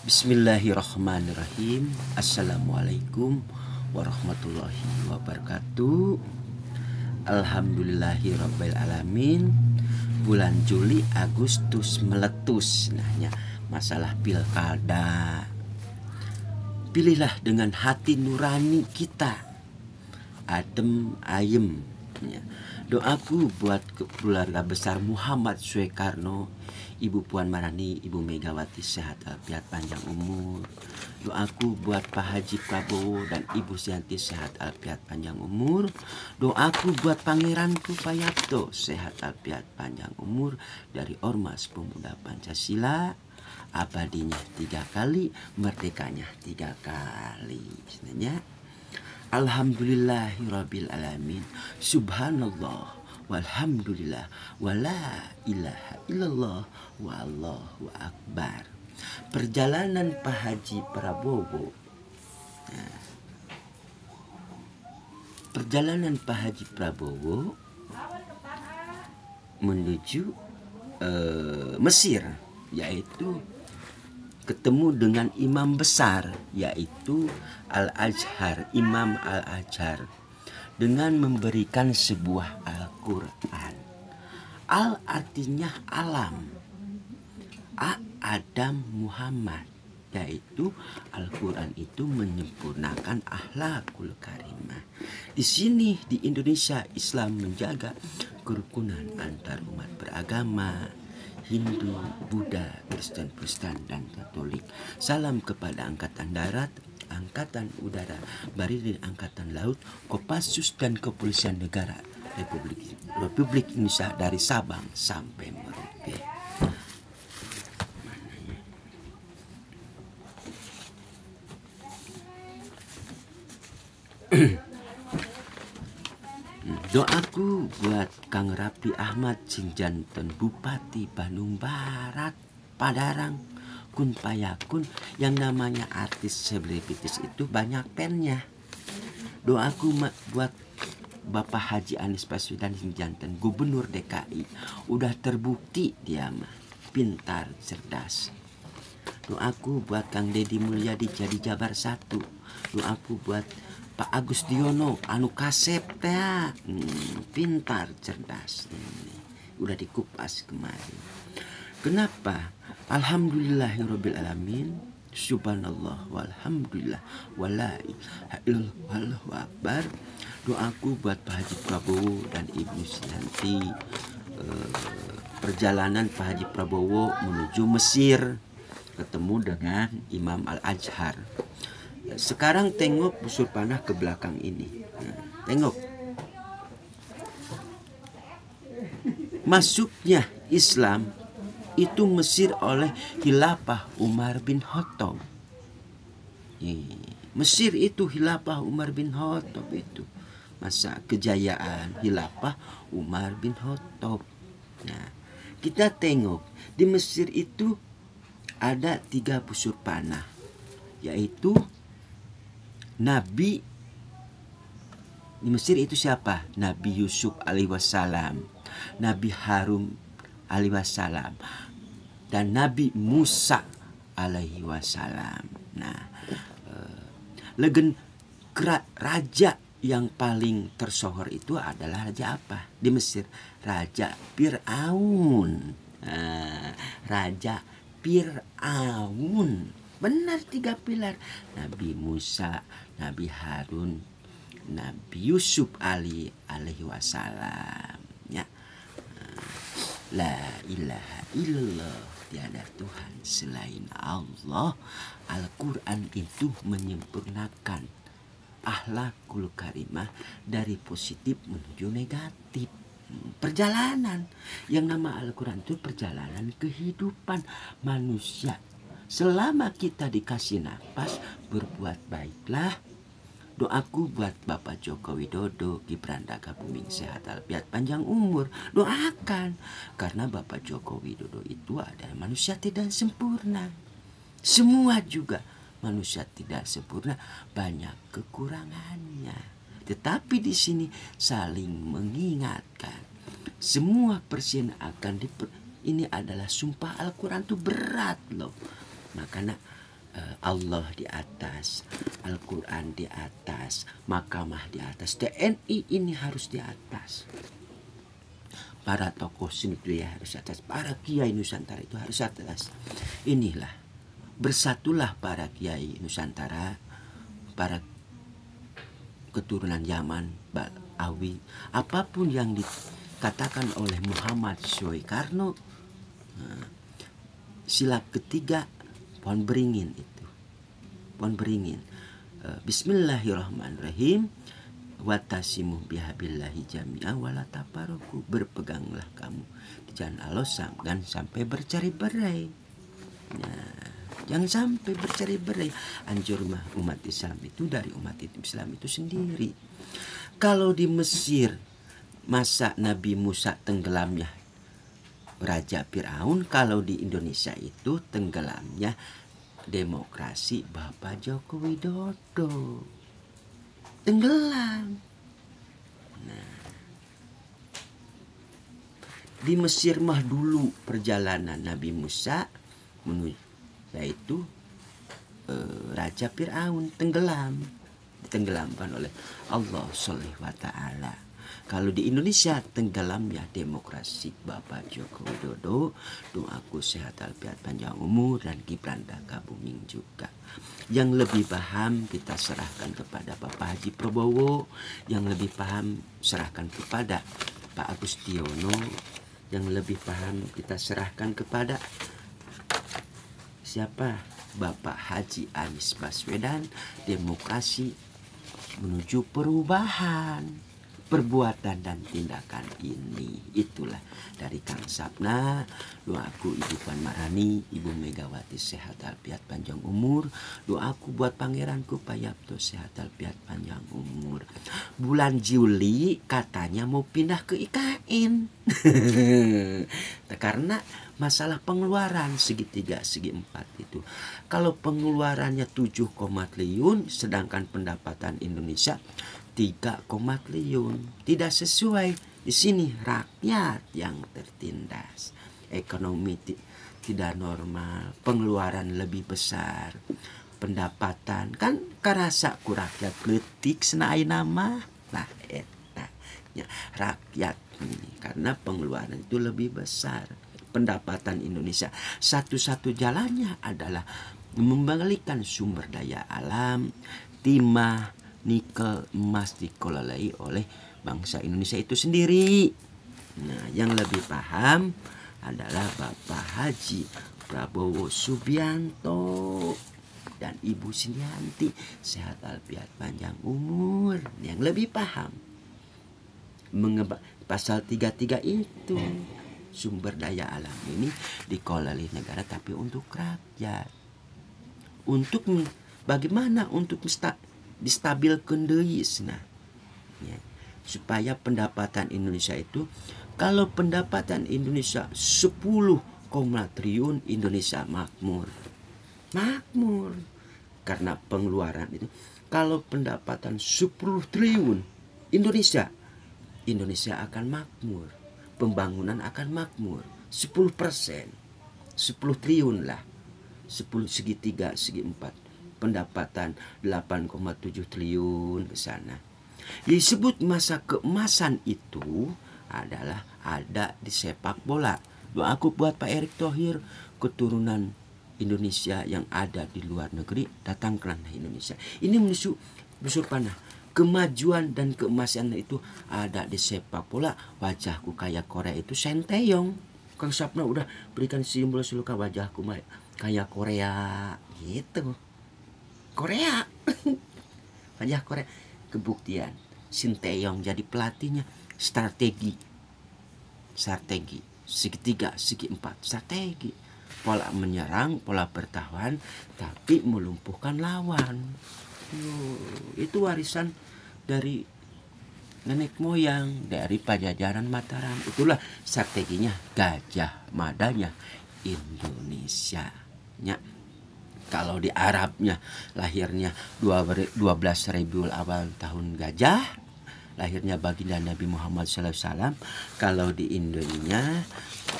Bismillahirrahmanirrahim. Assalamualaikum warahmatullahi wabarakatuh. Alhamdulillahirabbil alamin. Bulan Juli Agustus meletus. Nahnya masalah pilkada. Pilihlah dengan hati nurani kita, adem ayem. Doaku buat keluarga besar Muhammad Soekarno, Ibu Puan Maharani, Ibu Megawati sehat walafiat panjang umur. Doaku buat Pak Haji Prabowo dan Ibu Yanti sehat walafiat panjang umur. Doaku buat Pangeranku Payapto sehat walafiat panjang umur dari Ormas Pemuda Pancasila. Abadinya 3 kali, merdekanya 3 kali. Sebenarnya Alhamdulillahirabbil alamin. Subhanallah walhamdulillah wala ilaha illallah wallahu akbar. Perjalanan Pak Haji Prabowo. Perjalanan Pak Haji Prabowo menuju Mesir, yaitu ketemu dengan imam besar, yaitu Al-Azhar, Imam Al-Azhar, dengan memberikan sebuah Al-Quran. Al artinya alam, Adam Muhammad, yaitu Al-Quran itu menyempurnakan akhlakul karimah. Di sini di Indonesia Islam menjaga kerukunan antar umat beragama, Hindu, Buddha, Kristen, Protestan, dan Katolik. Salam kepada Angkatan Darat, Angkatan Udara, Marinir, Angkatan Laut, Kopassus, dan Kepolisian Negara Republik Indonesia dari Sabang sampai Merauke. Doaku buat Kang Rapi Ahmad Sinjanten, Bupati Bandung Barat, Padarang, Kun Payakun, yang namanya artis selebritis itu banyak pennya. Doaku buat Bapak Haji Anies Baswedan Sinjanten, Gubernur DKI, udah terbukti dia mah pintar, cerdas. Doaku buat Kang Deddy Mulyadi jadi Jabar 1. Doaku buat Pak Agus Diono, anu kasep teh, pintar, cerdas. Udah dikupas kemarin. Kenapa? Alhamdulillahirabbil alamin. Subhanallah walhamdulillah wala ilaha illallah wallahu akbar. Doaku buat Pak Haji Prabowo dan Ibu Yanti. Perjalanan Pak Haji Prabowo menuju Mesir, ketemu dengan Imam Al-Azhar. Sekarang tengok busur panah ke belakang ini. Tengok. Masuknya Islam itu Mesir oleh Khilafah Umar bin Khattab. Mesir itu Khilafah Umar bin Khattab itu. Masa kejayaan Khilafah Umar bin Khattab. Nah, kita tengok di Mesir itu ada 3 busur panah, yaitu Nabi di Mesir itu siapa? Nabi Yusuf alaihi wassalam, Nabi Harun alaihi wassalam, dan Nabi Musa alaihi wassalam. Nah, raja yang paling tersohor itu adalah raja apa di Mesir? Raja Fir'aun. Raja Fir'aun. Benar 3 pilar. Nabi Musa, Nabi Harun, Nabi Yusuf alaihi wasallam. Ya. La ilaha illallah, tiada Tuhan selain Allah. Al-Quran itu menyempurnakan akhlakul karimah dari positif menuju negatif. Perjalanan yang nama Al-Quran itu perjalanan kehidupan manusia. Selama kita dikasih nafas, berbuat baiklah. Doaku buat Bapak Joko Widodo, Gibran Rakabuming sehat walafiat panjang umur. Doakan, karena Bapak Joko Widodo itu adalah manusia tidak sempurna. Semua juga manusia tidak sempurna, banyak kekurangannya. Tetapi di sini saling mengingatkan. Semua persen akan ini adalah sumpah Al-Quran itu berat loh. Makanya Allah di atas, Al-Quran di atas, mahkamah di atas, TNI ini harus di atas. Para tokoh seni budaya harus atas, para kiai Nusantara itu harus atas. Inilah, bersatulah para kiai Nusantara, para keturunan Yaman, Balawi, apapun yang dikatakan oleh Muhammad Soekarno, sila ketiga pohon beringin itu, pohon beringin. Bismillahirrahmanirrahim. Watasimu bihabillahi jami'a wala tafaruqu. Berpeganglah kamu di jalan Allah dan sampai bercerai-berai. Nah, jangan sampai bercerai-berai. Anjur umat Islam itu dari umat Islam itu sendiri. Kalau di Mesir masa Nabi Musa tenggelamnya Raja Firaun, kalau di Indonesia itu tenggelamnya demokrasi Bapak Joko Widodo. Tenggelam. Nah, di Mesir mah dulu perjalanan Nabi Musa menuju yaitu Raja Firaun ditenggelamkan oleh Allah Subhanahu wa Ta'ala. Kalau di Indonesia tenggelamnya demokrasi Bapak Joko Widodo, doaku sehat walafiat panjang umur dan Gibran Raka Buming juga. Yang lebih paham kita serahkan kepada Bapak Haji Prabowo, yang lebih paham serahkan kepada Pak Agustiono, yang lebih paham kita serahkan kepada siapa? Bapak Haji Anies Baswedan. Demokrasi menuju perubahan. Perbuatan dan tindakan ini, itulah dari Kang Sapna. Doaku Ibu Puan Maharani, Ibu Megawati sehat walafiat panjang umur. Doaku buat pangeranku Pak Yapto sehat walafiat panjang umur. Bulan Juli katanya mau pindah ke IKN karena masalah pengeluaran segitiga segi empat itu. Kalau pengeluarannya 7, triliun sedangkan pendapatan Indonesia 3, triliun. Tidak sesuai. Di sini rakyat yang tertindas. Ekonomi tidak normal, pengeluaran lebih besar, pendapatan kan karasa ku rakyat letik senai nama lah etanya rakyat ini karena pengeluaran itu lebih besar. Pendapatan Indonesia satu-satu jalannya adalah mengembalikan sumber daya alam, timah, nikel, emas dikelolai oleh bangsa Indonesia itu sendiri. Nah, yang lebih paham adalah Bapak Haji Prabowo Subianto dan Ibu Sinianti sehat walafiat panjang umur. Yang lebih paham pasal 33 itu sumber daya alam ini dikelolai negara tapi untuk rakyat. Untuk bagaimana untuk distabilkan deui cenah ya, supaya pendapatan Indonesia itu, kalau pendapatan Indonesia 10, triliun Indonesia makmur karena pengeluaran itu. Kalau pendapatan 10 triliun Indonesia akan makmur, pembangunan akan makmur 10%, 10 triliun lah, 10 segitiga segi 4 pendapatan 8,7 triliun ke sana. Disebut masa keemasan itu adalah ada di sepak bola. Doaku buat Pak Erick Thohir, keturunan Indonesia yang ada di luar negeri datang ke tanah Indonesia. Ini busur panah. Kemajuan dan keemasan itu ada di sepak bola. Wajahku kayak Korea itu Sinteyong. Kang Sapna udah berikan simbol seluka wajahku kayak Korea gitu. Korea wajah Korea. Kebuktian Sinteyong jadi pelatihnya. Strategi segitiga segi 4 strategi, pola menyerang, pola bertahan tapi melumpuhkan lawan. Itu warisan dari nenek moyang, dari Pajajaran Mataram. Itulah strateginya Gajah Madanya Indonesia nya. Kalau di Arabnya lahirnya 12 Rabiul Awal tahun gajah, lahirnya baginda Nabi Muhammad SAW. Kalau di Indonesia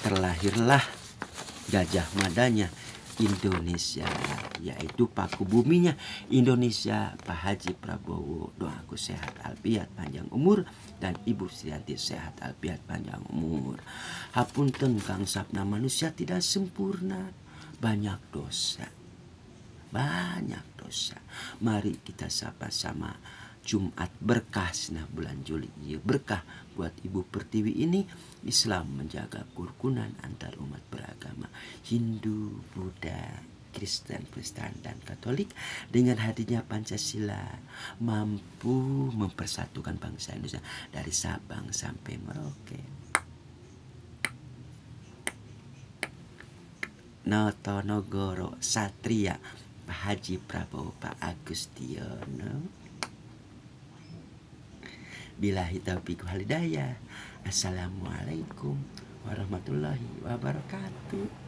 terlahirlah Gajah Madanya Indonesia, yaitu paku buminya Indonesia, Pak Haji Prabowo. Doaku sehat alfiat panjang umur, dan Ibu Srianti sehat alfiat panjang umur. Hapunten kang sapna manusia tidak sempurna, banyak dosa, banyak dosa. Mari kita sapa sama Jumat berkah nah bulan Juli. Iya, berkah buat Ibu Pertiwi ini. Islam menjaga kerukunan antar umat beragama Hindu, Buddha, Kristen, dan Katolik. Dengan hadirnya Pancasila mampu mempersatukan bangsa Indonesia dari Sabang sampai Merauke. Noto Nogoro Satria, Pak Haji Prabowo, Pak Agustiono. Billahi taufiq wal hidayah. Assalamualaikum warahmatullahi wabarakatuh.